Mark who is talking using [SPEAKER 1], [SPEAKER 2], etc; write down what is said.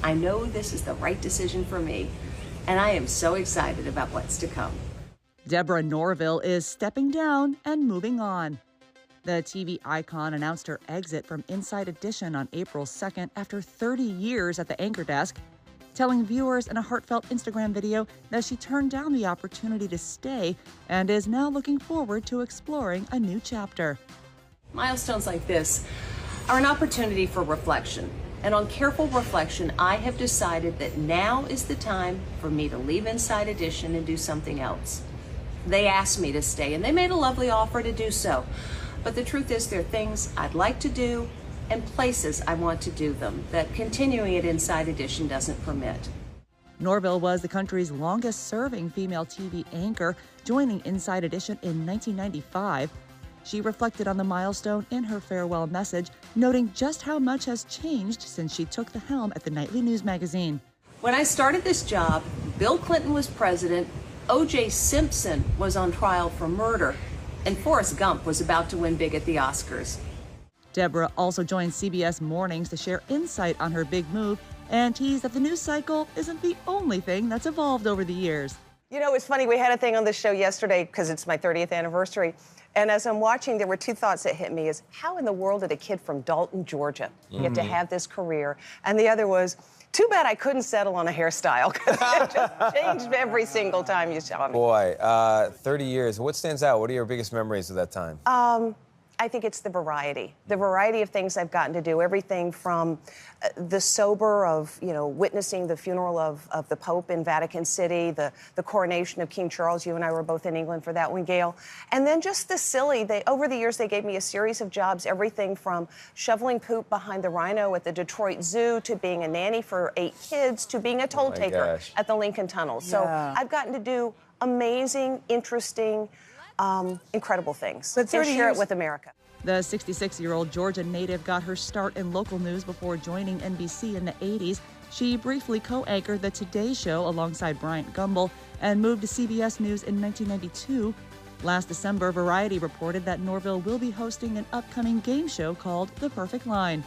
[SPEAKER 1] I know this is the right decision for me, and I am so excited about what's to come.
[SPEAKER 2] Deborah Norville is stepping down and moving on. The TV icon announced her exit from Inside Edition on April 2nd after 30 years at the anchor desk, telling viewers in a heartfelt Instagram video that she turned down the opportunity to stay and is now looking forward to exploring a new chapter.
[SPEAKER 1] Milestones like this are an opportunity for reflection. And on careful reflection, I have decided that now is the time for me to leave Inside Edition and do something else. They asked me to stay, and they made a lovely offer to do so. But the truth is, there are things I'd like to do and places I want to do them that continuing at Inside Edition doesn't permit.
[SPEAKER 2] Norville was the country's longest-serving female TV anchor, joining Inside Edition in 1995. She reflected on the milestone in her farewell message, noting just how much has changed since she took the helm at the nightly news magazine.
[SPEAKER 1] When I started this job, Bill Clinton was president, O.J. Simpson was on trial for murder, and Forrest Gump was about to win big at the Oscars.
[SPEAKER 2] Deborah also joined CBS Mornings to share insight on her big move and teased that the news cycle isn't the only thing that's evolved over the years.
[SPEAKER 3] You know, it's funny, we had a thing on the show yesterday because it's my 30th anniversary. And as I'm watching, there were two thoughts that hit me: is how in the world did a kid from Dalton, Georgia, get to have this career? And the other was, too bad I couldn't settle on a hairstyle, because it just changed every single time you saw me.
[SPEAKER 4] Boy, 30 years. What stands out? What are your biggest memories of that time?
[SPEAKER 3] I think it's the variety of things I've gotten to do. Everything from the sober of, you know, witnessing the funeral of the Pope in Vatican City, the coronation of King Charles. You and I were both in England for that one, Gail. And then just the silly, over the years, they gave me a series of jobs, everything from shoveling poop behind the rhino at the Detroit Zoo, to being a nanny for 8 kids, to being a toll taker at the Lincoln Tunnel. So I've gotten to do amazing, interesting, incredible things. But share it with America.
[SPEAKER 2] The 66-year-old Georgia native got her start in local news before joining NBC in the 80s. She briefly co-anchored the Today Show alongside Bryant Gumbel and moved to CBS News in 1992. Last December, Variety reported that Norville will be hosting an upcoming game show called The Perfect Line.